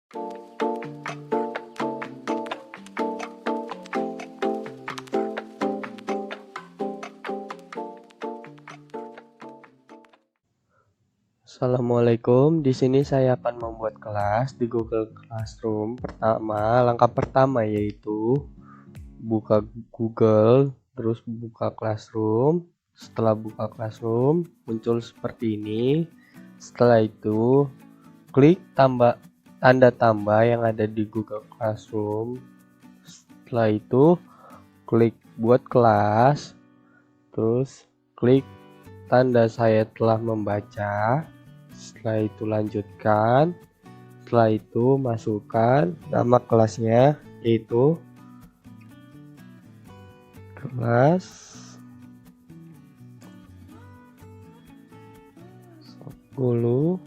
Assalamualaikum. Di sini saya akan membuat kelas di Google Classroom. Langkah pertama yaitu buka Google, terus buka Classroom. Setelah buka Classroom, muncul seperti ini. Setelah itu, klik tanda tambah yang ada di Google Classroom. Setelah itu, klik buat kelas. Terus klik tanda saya telah membaca. Setelah itu lanjutkan. Setelah itu masukkan nama kelasnya, yaitu kelas 10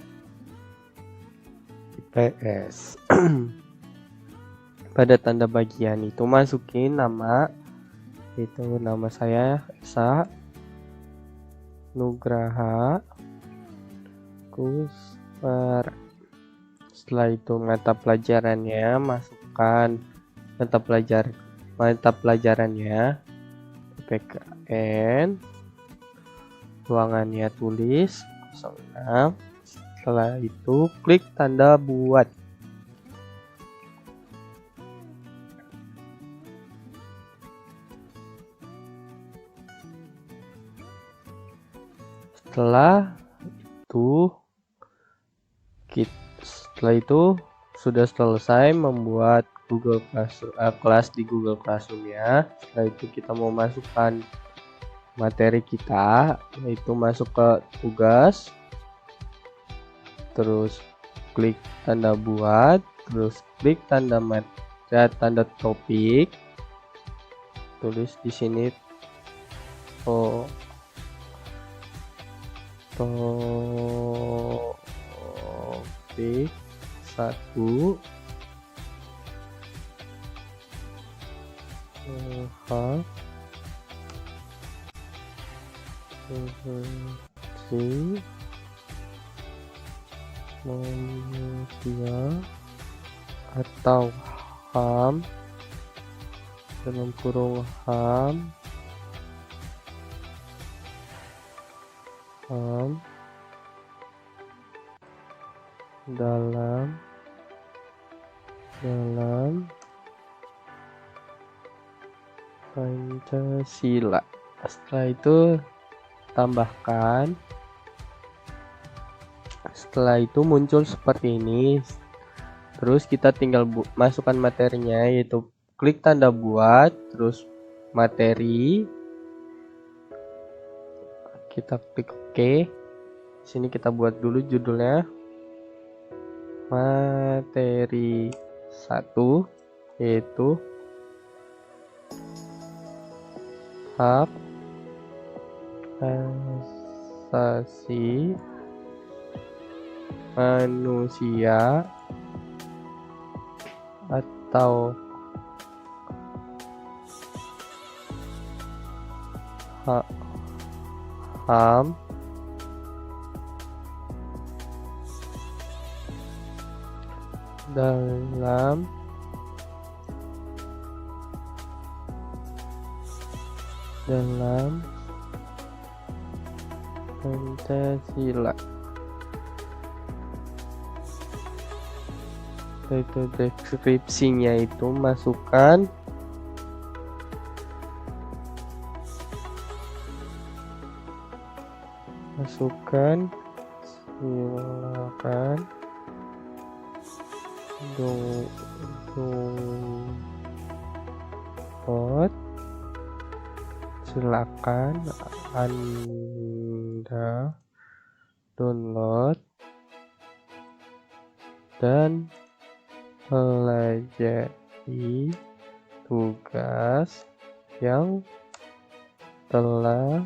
IPS. Pada tanda bagian itu masukin nama, itu nama saya Esa Nugraha Kusper. Setelah itu mata pelajarannya masukkan mata pelajarannya PPKN, ruangannya tulis 06. Setelah itu klik tanda buat. Setelah itu sudah selesai membuat Google Classroom, kelas di Google Classroom ya. Setelah itu kita mau masukkan materi kita, yaitu masuk ke tugas, terus klik tanda buat, terus klik tanda topik, tulis di sini topik 1 fungsi manusia atau HAM dalam kurung HAM dalam Pancasila. Setelah itu tambahkan. Setelah itu muncul seperti ini. Terus kita tinggal masukkan materinya, yaitu klik tanda buat, terus materi. Kita klik OK. Sini kita buat dulu judulnya materi 1, yaitu hak asasi manusia atau HAM dalam Pancasila. Itu deskripsinya itu masukkan. Silakan download. Silakan Anda download dan pelajari tugas yang telah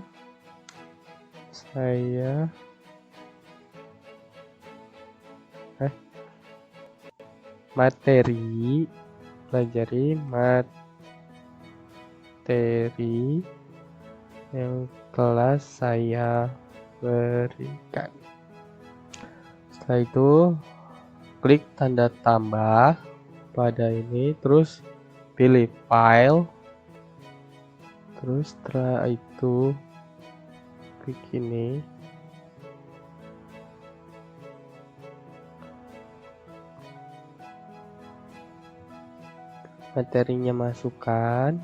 saya pelajari materi yang kelas saya berikan. Setelah itu klik tanda tambah pada ini, terus pilih file, terus setelah itu klik ini, materinya masukkan,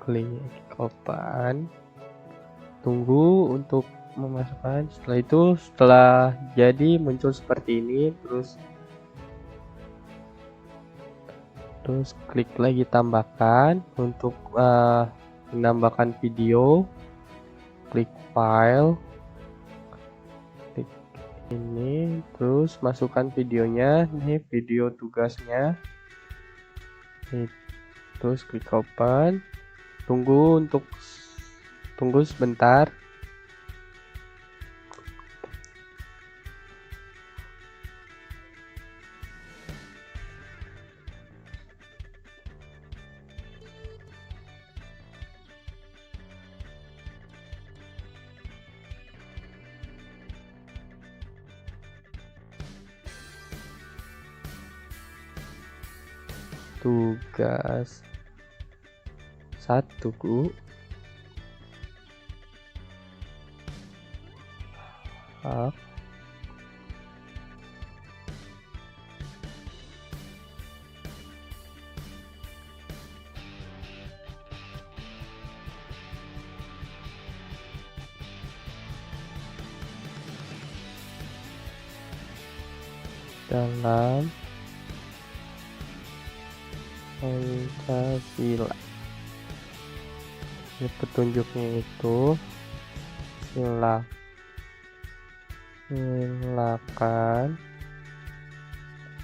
klik open, tunggu untuk memasukkan. Setelah itu, setelah jadi muncul seperti ini, terus klik lagi tambahkan. Untuk menambahkan video, klik file, klik ini, terus masukkan videonya. Ini video tugasnya, terus klik open, tunggu sebentar. Tugas 1 hak dalam Pancasila. Ini petunjuknya itu silakan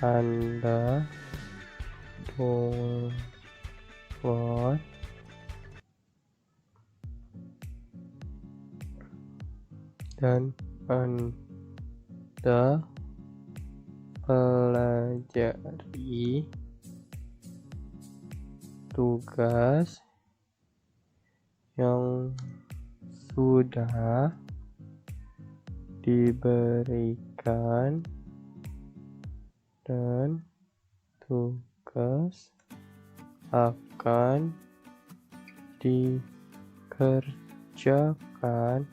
Anda download dan Anda pelajari tugas yang sudah diberikan dan tugas akan dikerjakan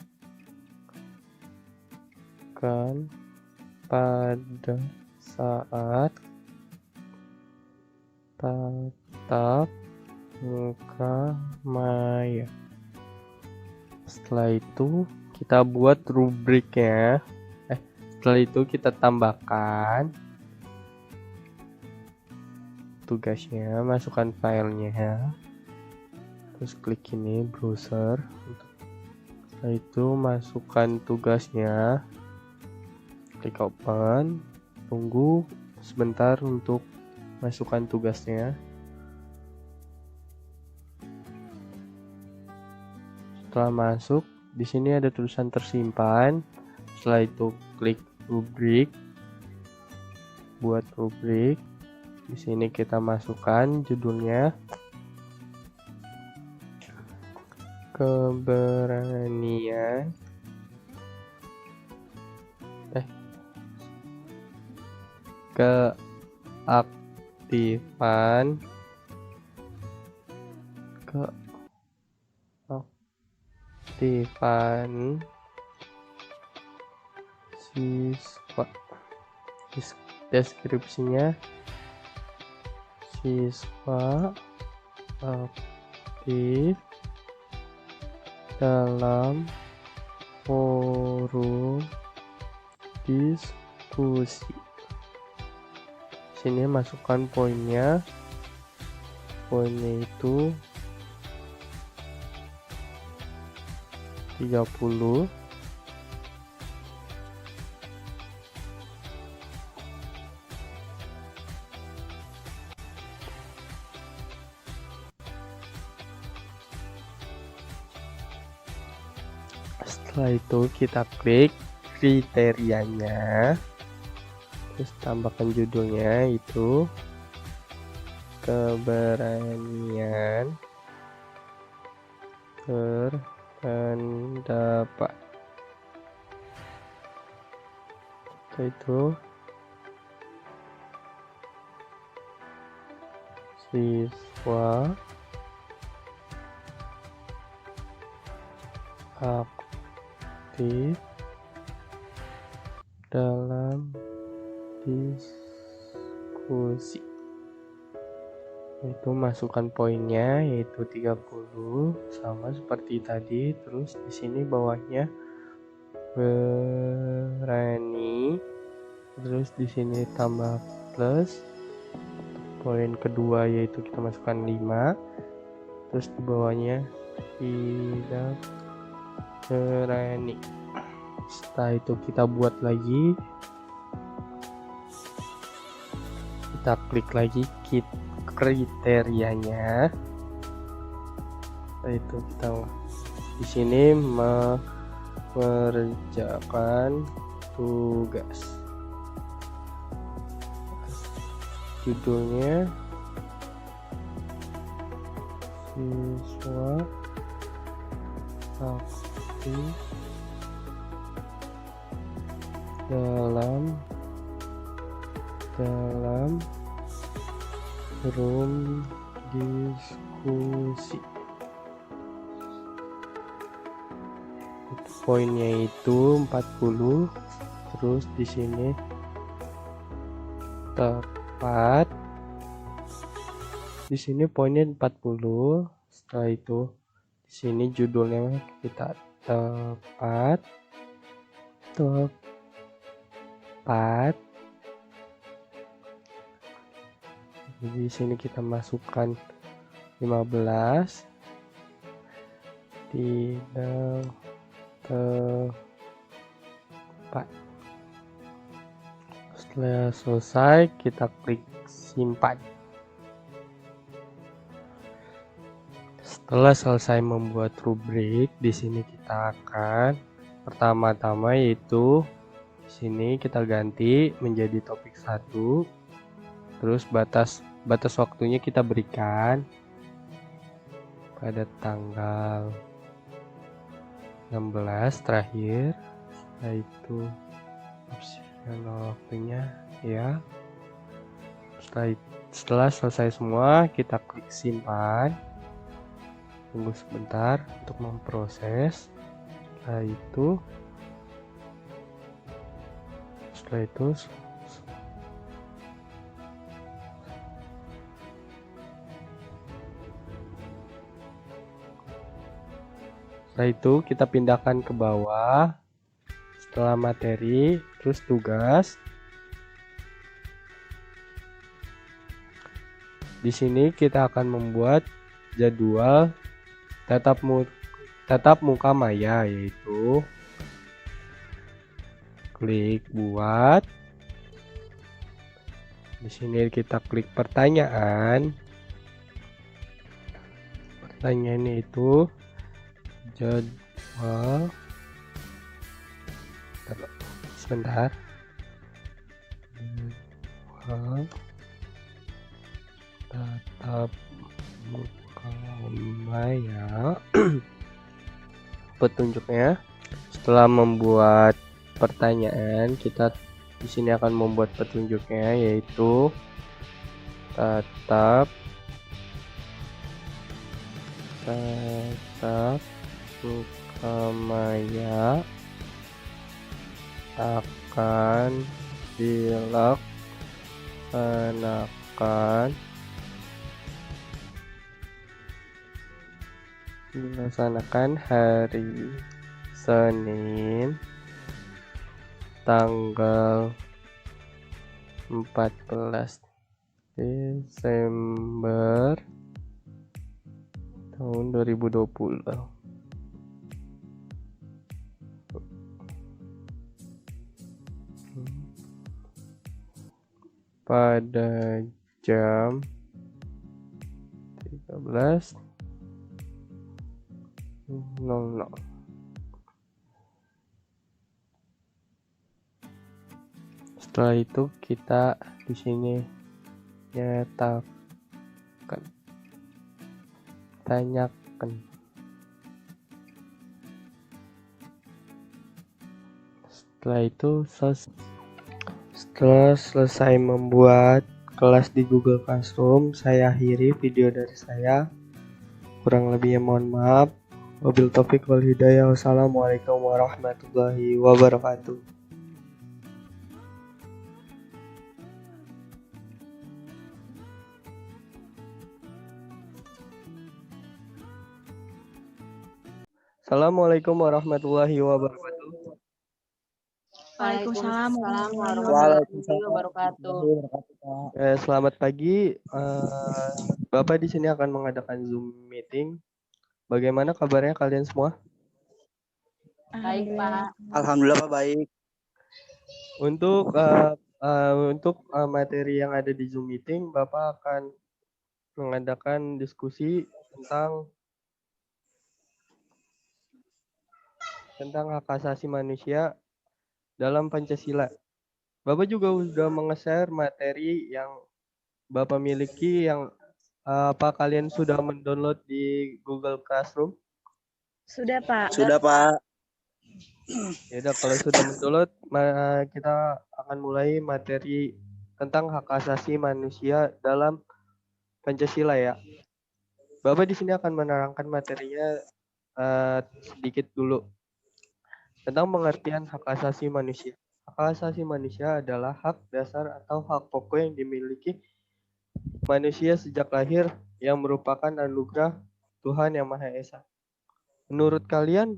pada saat tatap muka maya. Setelah itu kita buat rubriknya. Setelah itu kita tambahkan tugasnya, masukkan filenya, terus klik ini browser. Setelah itu masukkan tugasnya, klik open, tunggu sebentar untuk masukkan tugasnya. Setelah masuk, di sini ada tulisan tersimpan. Setelah itu klik rubrik, buat rubrik. Di sini kita masukkan judulnya keberanian keaktifan siswa. Deskripsinya siswa aktif dalam forum diskusi. Sini masukkan poinnya itu 30. Setelah itu kita klik kriterianya, terus tambahkan judulnya itu keberanian berpendapat. Setelah itu siswa aktif dalam diskusi. Itu masukkan poinnya yaitu 30 sama seperti tadi. Terus di sini bawahnya berani. Terus di sini tambah plus. Poin kedua yaitu kita masukkan 5. Terus di bawahnya tidak berani. Setelah itu kita buat lagi. Kita klik lagi kriterianya. Setelah itu kita di sini mengerjakan tugas. Judulnya siswa aktif dalam room diskusi. Poinnya itu 40. Terus di sini tepat. Di sini poinnya 40. Setelah itu di sini judulnya kita tepat. Jadi di sini kita masukkan 15. Tidak tepat. Setelah selesai kita klik simpan. Setelah selesai membuat rubrik, di sini kita akan pertama-tama yaitu di sini kita ganti menjadi topik 1. Terus batas waktunya kita berikan pada tanggal 16 terakhir. Setelah itu opsional waktunya ya. Setelah selesai semua kita klik simpan. Tunggu sebentar untuk memproses. Setelah itu kita pindahkan ke bawah. Setelah materi, terus tugas. Di sini kita akan membuat jadwal tatap muka maya, yaitu klik buat. Di sini kita klik pertanyaan. Pertanyaannya itu jadwal sebentar. Jadwal tatap muka maya. Petunjuknya setelah membuat pertanyaan, kita di sini akan membuat petunjuknya yaitu tatap muka maya akan dilaksanakan hari Senin tanggal 14 Desember tahun 2020 pada jam 13.00. Setelah itu kita di sini nyatakan, tanyakan. Setelah itu setelah selesai membuat kelas di Google Classroom. Saya akhiri video dari saya. Kurang lebihnya mohon maaf. Wabil taufiq wal hidayah. Wassalamualaikum warahmatullahi wabarakatuh. Assalamualaikum warahmatullahi wabarakatuh. Waalaikumsalam Waalaikumsalam wabarakatuh. Selamat pagi. Bapak di sini akan mengadakan Zoom meeting. Bagaimana kabarnya kalian semua? Baik, Pak. Alhamdulillah Pak, baik. Untuk materi yang ada di Zoom meeting, Bapak akan mengadakan diskusi tentang hak asasi manusia dalam Pancasila. Bapak juga sudah menge-share materi yang Bapak miliki yang apa kalian sudah mendownload di Google Classroom? Sudah, Pak. Sudah Pak. Ya udah, kalau sudah mendownload, kita akan mulai materi tentang hak asasi manusia dalam Pancasila ya. Bapak di sini akan menerangkan materinya sedikit dulu tentang pengertian hak asasi manusia. Hak asasi manusia adalah hak dasar atau hak pokok yang dimiliki manusia sejak lahir yang merupakan anugerah Tuhan Yang Maha Esa. Menurut kalian,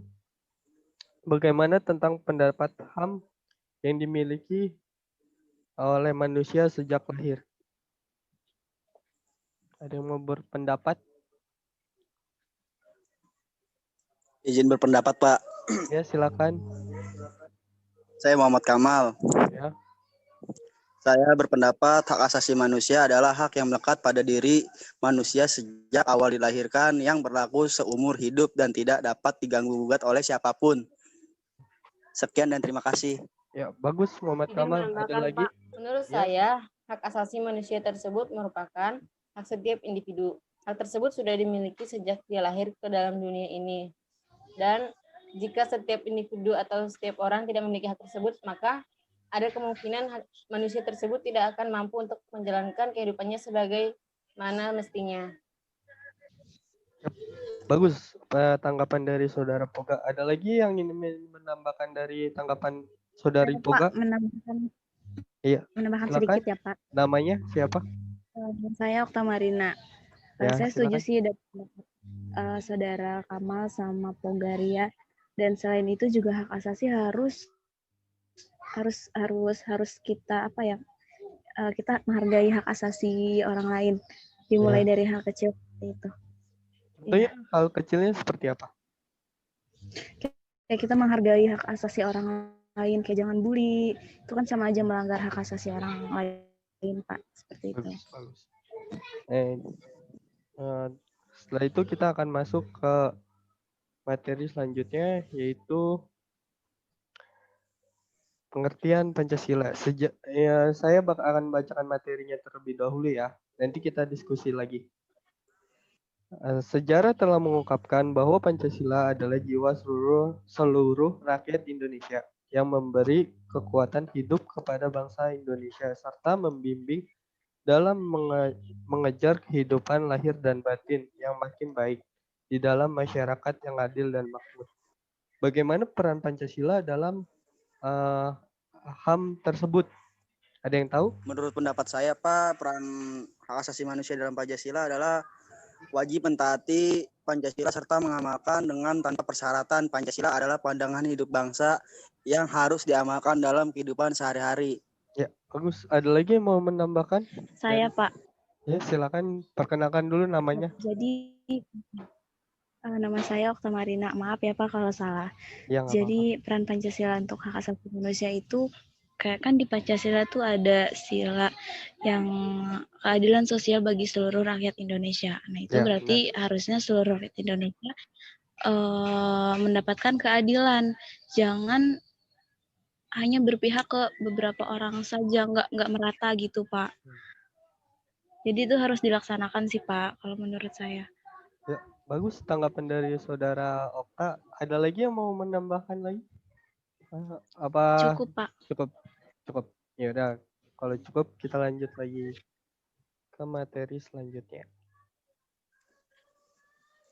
bagaimana tentang pendapat HAM yang dimiliki oleh manusia sejak lahir? Ada yang mau berpendapat? Izin berpendapat Pak. Ya, silakan. Saya Muhammad Kamal. Ya. Saya berpendapat hak asasi manusia adalah hak yang melekat pada diri manusia sejak awal dilahirkan yang berlaku seumur hidup dan tidak dapat diganggu-gugat oleh siapapun. Sekian dan terima kasih. Ya, bagus Muhammad Kamal. Ada lagi? Pak. Menurut Ya. saya, hak asasi manusia tersebut merupakan hak setiap individu. Hak tersebut sudah dimiliki sejak dia lahir ke dalam dunia ini. Dan jika setiap individu atau setiap orang tidak memiliki hak tersebut, maka ada kemungkinan manusia tersebut tidak akan mampu untuk menjalankan kehidupannya sebagai mana mestinya. Bagus tanggapan dari Saudara Poga. Ada lagi yang ingin menambahkan dari tanggapan Saudari Poga? Pak, menambahkan Silakan. sedikit ya Pak. Namanya siapa? Saya Okta Marina. Ya, saya silakan. setuju sih dengan Saudara Kamal sama Pogaria. Dan selain itu juga hak asasi harus kita kita menghargai hak asasi orang lain. Dimulai dari hal kecil seperti itu. Contohnya hal kecilnya seperti apa? Kayak kita menghargai hak asasi orang lain, kayak jangan bully. Itu kan sama aja melanggar hak asasi orang lain, Pak. Seperti itu. Bagus. Setelah itu kita akan masuk ke materi selanjutnya, yaitu pengertian Pancasila. Saya akan bacakan materinya terlebih dahulu ya. Nanti kita diskusi lagi. Sejarah telah mengungkapkan bahwa Pancasila adalah jiwa seluruh rakyat Indonesia yang memberi kekuatan hidup kepada bangsa Indonesia serta membimbing dalam mengejar kehidupan lahir dan batin yang makin baik di dalam masyarakat yang adil dan makmur. Bagaimana peran Pancasila dalam HAM tersebut? Ada yang tahu? Menurut pendapat saya Pak, peran hak asasi manusia dalam Pancasila adalah wajib mentaati Pancasila serta mengamalkan dengan tanpa persyaratan. Pancasila adalah pandangan hidup bangsa yang harus diamalkan dalam kehidupan sehari-hari. Ya, bagus. Ada lagi yang mau menambahkan? Saya, Pak. Ya, silakan perkenalkan dulu namanya. Jadi, nama saya Okta Marina. Maaf ya Pak kalau salah. Ya, jadi peran Pancasila untuk hak asasi manusia itu kayak kan di Pancasila tuh ada sila yang keadilan sosial bagi seluruh rakyat Indonesia. Nah itu berarti harusnya seluruh rakyat Indonesia mendapatkan keadilan. Jangan hanya berpihak ke beberapa orang saja, nggak merata gitu Pak. Jadi itu harus dilaksanakan sih Pak, kalau menurut saya. Ya, bagus tanggapan dari Saudara Okta. Ada lagi yang mau menambahkan lagi? Apa? Cukup Pak. Cukup. Ya udah, kalau cukup kita lanjut lagi. ke materi selanjutnya.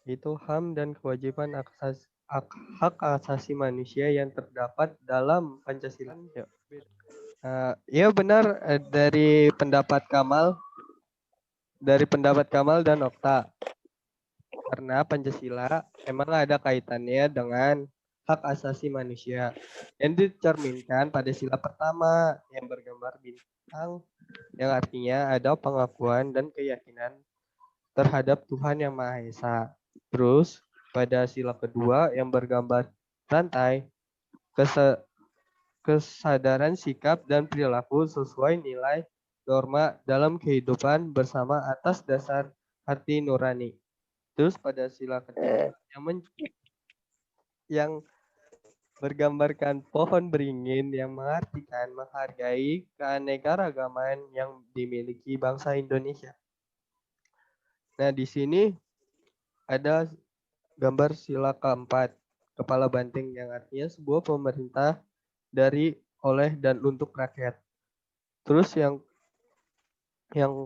Itu HAM dan kewajiban hak asasi manusia yang terdapat dalam Pancasila. Ya benar, dari pendapat Kamal dan Okta. Karena Pancasila emang ada kaitannya dengan hak asasi manusia yang dicerminkan pada sila pertama yang bergambar bintang, yang artinya ada pengakuan dan keyakinan terhadap Tuhan Yang Maha Esa. Terus pada sila kedua yang bergambar rantai, kesadaran sikap dan perilaku sesuai nilai norma dalam kehidupan bersama atas dasar hati nurani. Terus pada sila ketiga yang bergambarkan pohon beringin yang mengartikan menghargai keanekaragaman yang dimiliki bangsa Indonesia. Nah, di sini ada gambar sila keempat, kepala banteng, yang artinya sebuah pemerintah dari, oleh, dan untuk rakyat. Terus yang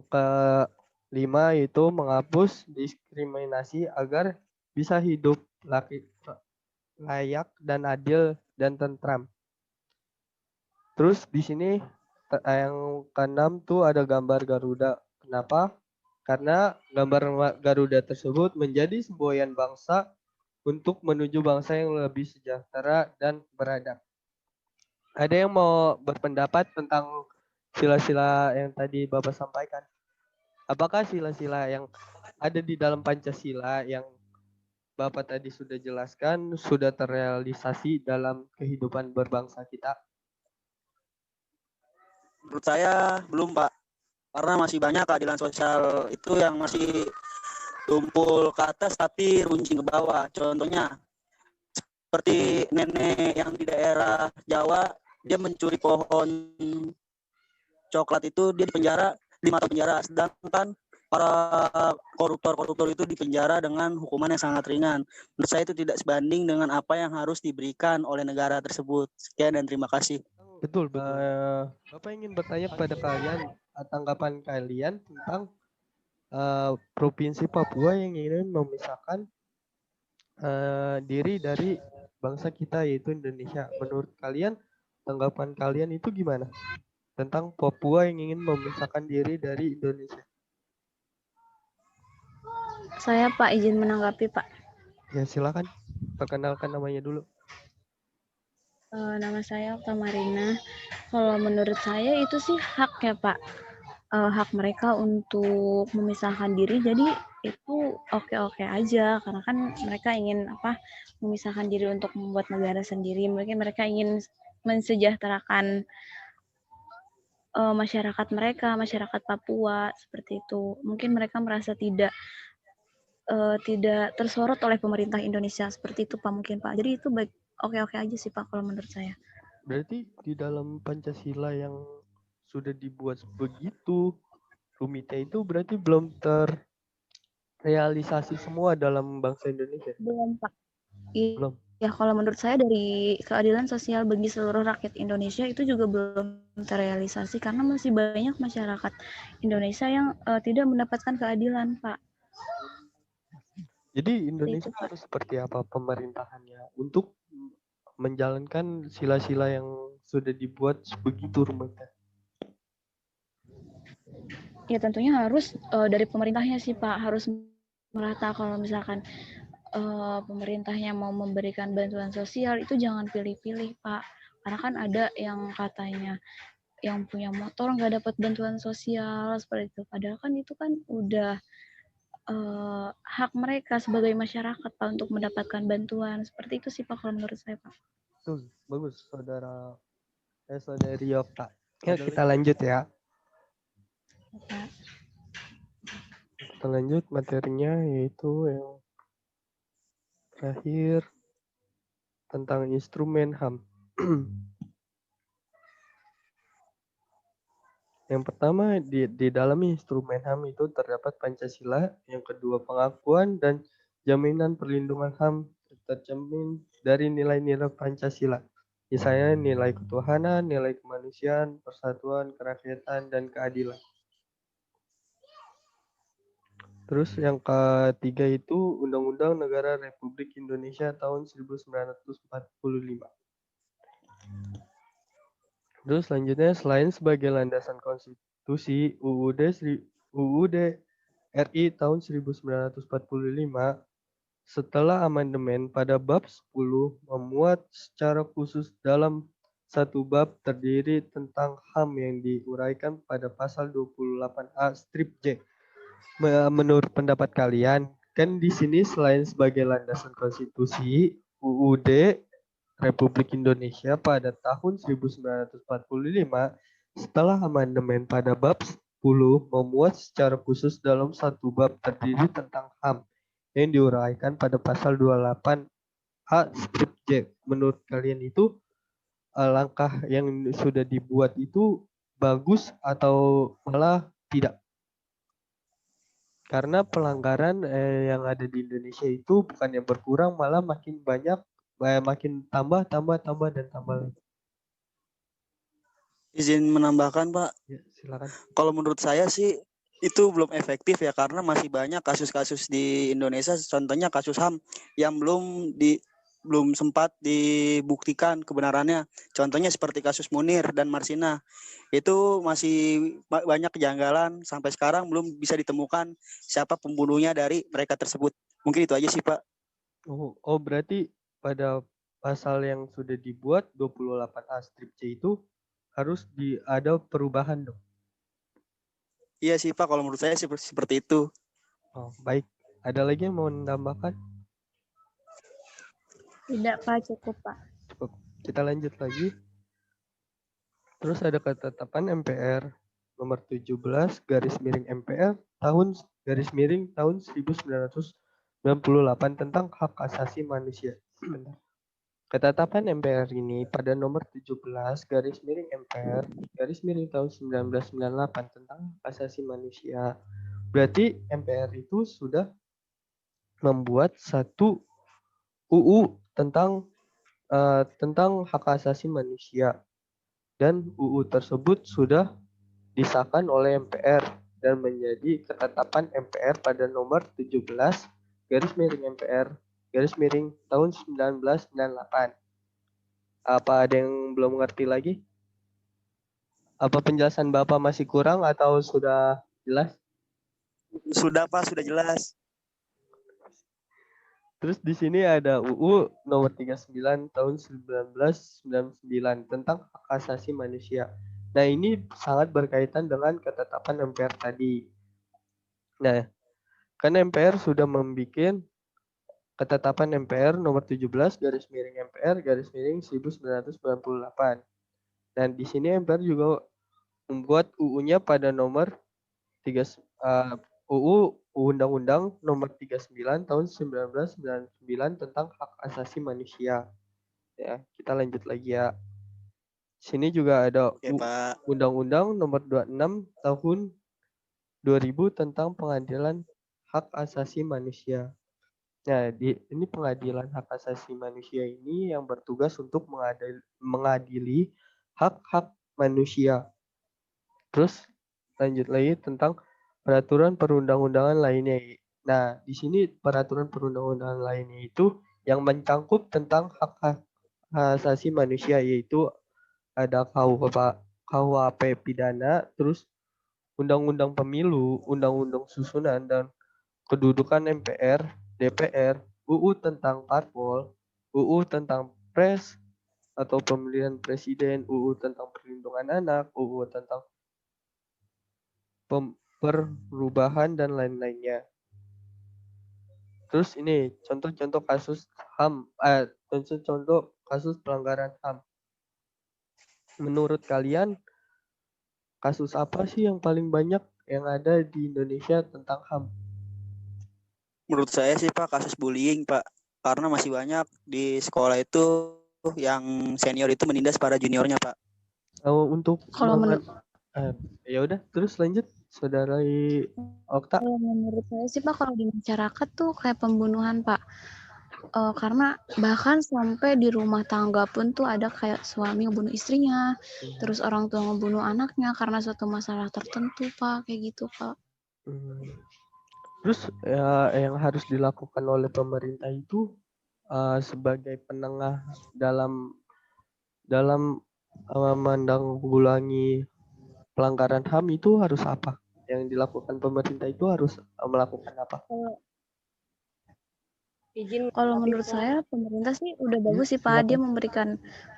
kelima itu menghapus diskriminasi agar bisa hidup layak dan adil dan tentram. Terus di sini yang keenam tuh ada gambar Garuda. Kenapa? Karena gambar Garuda tersebut menjadi semboyan bangsa untuk menuju bangsa yang lebih sejahtera dan beradab. Ada yang mau berpendapat tentang sila-sila yang tadi Bapak sampaikan? Apakah sila-sila yang ada di dalam Pancasila yang Bapak tadi sudah jelaskan sudah terrealisasi dalam kehidupan berbangsa kita? Menurut saya belum, Pak. Karena masih banyak keadilan sosial itu yang masih tumpul ke atas tapi runcing ke bawah. Contohnya seperti nenek yang di daerah Jawa, dia mencuri pohon coklat itu dia dipenjara 5 tahun penjara, sedangkan para koruptor itu dipenjara dengan hukuman yang sangat ringan. Menurut saya itu tidak sebanding dengan apa yang harus diberikan oleh negara tersebut. Sekian dan terima kasih. Betul. Bapak ingin bertanya kepada kalian tanggapan kalian tentang Provinsi Papua yang ingin memisahkan diri dari bangsa kita yaitu Indonesia. Menurut kalian, tanggapan kalian itu gimana tentang Papua yang ingin memisahkan diri dari Indonesia? Saya Pak izin menanggapi Pak. Ya silakan, perkenalkan namanya dulu. Nama saya Okta Marina. Kalau menurut saya itu sih hak ya Pak. Hak mereka untuk memisahkan diri, jadi itu oke-oke aja karena kan mereka ingin memisahkan diri untuk membuat negara sendiri. Mereka ingin mensejahterakan masyarakat Papua seperti itu. Mungkin mereka merasa tidak tersorot oleh pemerintah Indonesia seperti itu Pak, mungkin Pak. Jadi itu baik, oke-oke aja sih Pak kalau menurut saya. Berarti di dalam Pancasila yang sudah dibuat begitu rumitnya itu berarti belum terrealisasi semua dalam bangsa Indonesia? Belum Pak. Belum. Ya kalau menurut saya dari keadilan sosial bagi seluruh rakyat Indonesia itu juga belum terrealisasi karena masih banyak masyarakat Indonesia yang tidak mendapatkan keadilan Pak. Jadi Indonesia harus seperti apa pemerintahannya untuk menjalankan sila-sila yang sudah dibuat begitu rumitnya? Ya tentunya harus dari pemerintahnya sih Pak, harus merata. Kalau misalkan pemerintahnya mau memberikan bantuan sosial itu jangan pilih-pilih Pak, karena kan ada yang katanya yang punya motor nggak dapat bantuan sosial seperti itu, padahal kan itu kan udah hak mereka sebagai masyarakat Pak untuk mendapatkan bantuan. Seperti itu sih Pak kalau menurut saya Pak. Tuh, bagus saudari Yokta. Ya, kita lanjut ya. Pak. Kita lanjut materinya yaitu yang terakhir tentang instrumen HAM. Yang pertama di dalam instrumen HAM itu terdapat Pancasila, yang kedua pengakuan dan jaminan perlindungan HAM tercermin dari nilai-nilai Pancasila. Misalnya nilai ketuhanan, nilai kemanusiaan, persatuan, kerakyatan, dan keadilan. Terus yang ketiga itu Undang-Undang Negara Republik Indonesia tahun 1945. Terus selanjutnya selain sebagai landasan konstitusi, UUD RI tahun 1945 setelah amandemen pada bab 10 memuat secara khusus dalam satu bab terdiri tentang HAM yang diuraikan pada pasal 28A strip J. Menurut pendapat kalian, kan di sini selain sebagai landasan konstitusi, UUD Republik Indonesia pada tahun 1945 setelah amandemen pada bab 10 memuat secara khusus dalam satu bab terdiri tentang HAM yang diuraikan pada pasal 28A strip J. Menurut kalian itu langkah yang sudah dibuat itu bagus atau malah tidak? Karena pelanggaran yang ada di Indonesia itu bukan yang berkurang, malah makin banyak, makin tambah dan tambah lagi. Izin menambahkan, Pak. Ya, silakan. Kalau menurut saya sih itu belum efektif ya, karena masih banyak kasus-kasus di Indonesia, contohnya kasus HAM yang belum sempat dibuktikan kebenarannya. Contohnya seperti kasus Munir dan Marsina. Itu masih banyak kejanggalan, sampai sekarang belum bisa ditemukan siapa pembunuhnya dari mereka tersebut. Mungkin itu aja sih, Pak. Oh, berarti pada pasal yang sudah dibuat 28A strip C itu harus ada perubahan dong. Iya sih, Pak, kalau menurut saya seperti itu. Oh, baik. Ada lagi yang mau menambahkan? Tidak, Pak, cukup, Pak. Cukup. Kita lanjut lagi. Terus ada ketetapan MPR nomor 17 garis miring MPR tahun 1998 tentang hak asasi manusia. Ketetapan MPR ini pada nomor 17 garis miring MPR garis miring tahun 1998 tentang hak asasi manusia. Berarti MPR itu sudah membuat satu UU tentang hak asasi manusia. Dan UU tersebut sudah disahkan oleh MPR dan menjadi ketetapan MPR pada nomor 17 garis miring MPR garis miring tahun 1998. Apa ada yang belum mengerti lagi? Apa penjelasan Bapak masih kurang atau sudah jelas? Sudah, Pak, sudah jelas. Terus di sini ada UU nomor 39 tahun 1999 tentang hak asasi manusia. Nah, ini sangat berkaitan dengan ketetapan MPR tadi. Nah, karena MPR sudah membuat ketetapan MPR nomor 17 garis miring MPR garis miring 1998. Dan di sini MPR juga membuat UU-nya pada nomor 3 UU Undang-Undang nomor 39 tahun 1999 tentang hak asasi manusia. Ya, kita lanjut lagi ya. Sini juga ada Undang-Undang nomor 26 tahun 2000 tentang pengadilan hak asasi manusia. Nah, ini pengadilan hak asasi manusia ini yang bertugas untuk mengadili hak-hak manusia. Terus lanjut lagi tentang peraturan perundang-undangan lainnya. Nah, di sini peraturan perundang-undangan lainnya itu yang mencangkup tentang hak asasi manusia, yaitu ada KUHP pidana, terus Undang-Undang Pemilu, Undang-Undang Susunan dan Kedudukan MPR, DPR, UU tentang Parpol, UU tentang Pres atau pemilihan presiden, UU tentang perlindungan anak, UU tentang perubahan dan lain-lainnya. Terus ini contoh-contoh kasus HAM, contoh kasus pelanggaran HAM. Menurut kalian kasus apa sih yang paling banyak yang ada di Indonesia tentang HAM? Menurut saya sih, Pak, kasus bullying, Pak. Karena masih banyak di sekolah itu yang senior itu menindas para juniornya, Pak. Untuk Kalau ya udah, terus lanjut, Saudara Okta. Kalau menurut saya sih, Pak, kalau di masyarakat tuh kayak pembunuhan, Pak. Karena bahkan sampai di rumah tangga pun tuh ada kayak suami ngebunuh istrinya, terus orang tua ngebunuh anaknya karena suatu masalah tertentu, Pak, kayak gitu, Pak. Terus yang harus dilakukan oleh pemerintah itu sebagai penengah dalam dalam menanggulangi pelanggaran HAM itu harus apa? Yang dilakukan pemerintah itu harus melakukan apa? Izin Kalau tapi menurut saya pemerintah sih udah Ya, bagus sih Pak, dia silakan. memberikan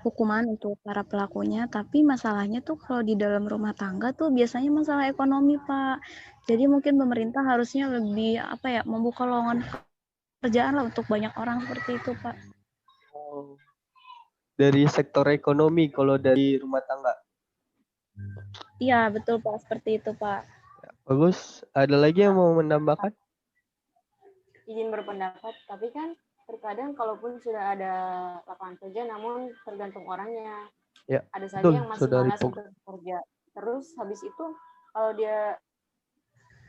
hukuman untuk para pelakunya, tapi masalahnya tuh kalau di dalam rumah tangga tuh biasanya masalah ekonomi Pak. Jadi mungkin pemerintah harusnya lebih apa ya, membuka lowongan pekerjaan lah untuk banyak orang seperti itu Pak. Oh, dari sektor ekonomi kalau dari rumah tangga. Iya betul Pak, seperti itu Pak. Bagus. Ada lagi yang mau menambahkan? izin berpendapat, tapi kan terkadang kalaupun sudah ada lapangan kerja namun tergantung orangnya. Ya, Ada saja betul, yang masih Saudari malas Poga. untuk bekerja. Terus habis itu kalau dia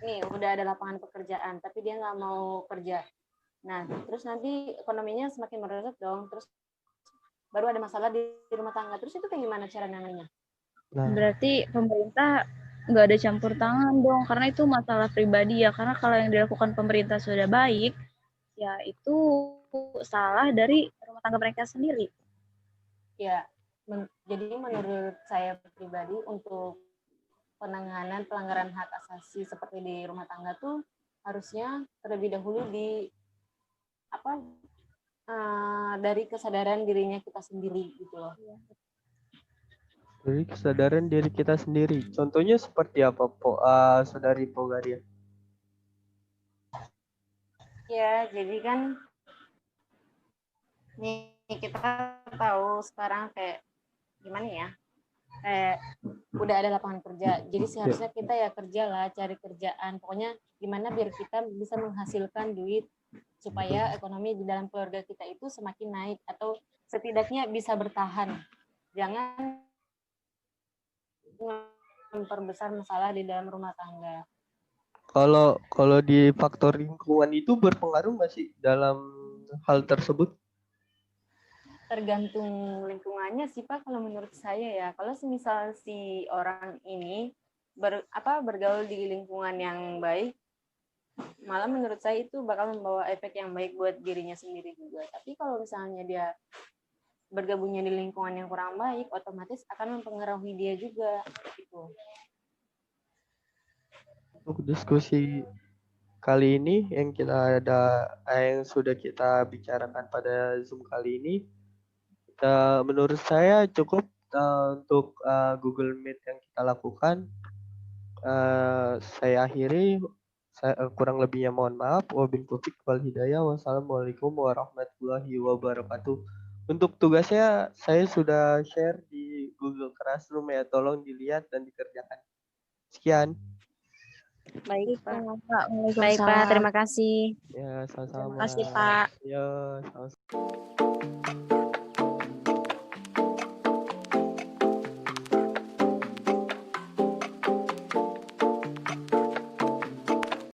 nih udah ada lapangan pekerjaan tapi dia nggak mau kerja. Nah, terus nanti ekonominya semakin merosot dong. Terus baru ada masalah di rumah tangga. Terus itu kayak gimana cara nangannya? Nah, Berarti pemerintah nggak ada campur tangan dong, karena itu masalah pribadi ya. Karena kalau yang dilakukan pemerintah sudah baik, ya itu salah dari rumah tangga mereka sendiri. Ya, jadi menurut saya pribadi untuk penanganan pelanggaran hak asasi seperti di rumah tangga tuh harusnya terlebih dahulu di apa dari kesadaran dirinya kita sendiri gitu loh. dari kesadaran diri kita sendiri. Contohnya seperti apa, Saudari Pogaria? Ya, jadi kan nih kita tahu sekarang kayak gimana ya? Kayak udah ada lapangan kerja. Jadi seharusnya kita ya kerjalah, cari kerjaan. Pokoknya gimana biar kita bisa menghasilkan duit supaya ekonomi di dalam keluarga kita itu semakin naik atau setidaknya bisa bertahan. Jangan memperbesar masalah di dalam rumah tangga. Kalau di faktor lingkungan itu berpengaruh nggak sih dalam hal tersebut? Tergantung lingkungannya sih Pak kalau menurut saya ya. Kalau misal si orang ini bergaul di lingkungan yang baik, malah menurut saya itu bakal membawa efek yang baik buat dirinya sendiri juga. Tapi kalau misalnya dia bergabungnya di lingkungan yang kurang baik, otomatis akan mempengaruhi dia juga gitu. Untuk diskusi kali ini yang sudah kita bicarakan pada Zoom kali ini, menurut saya cukup untuk Google Meet yang kita lakukan. Saya akhiri. Kurang lebihnya mohon maaf. Wabil taufiq wal hidayah. Wassalamualaikum warahmatullahi wabarakatuh. Untuk tugasnya saya sudah share di Google Classroom ya. Tolong dilihat dan dikerjakan. Sekian. Baik Pak. Pak, Baik Pak, terima kasih. Ya, Terima sama-sama. kasih Pak. Ya, sama-sama.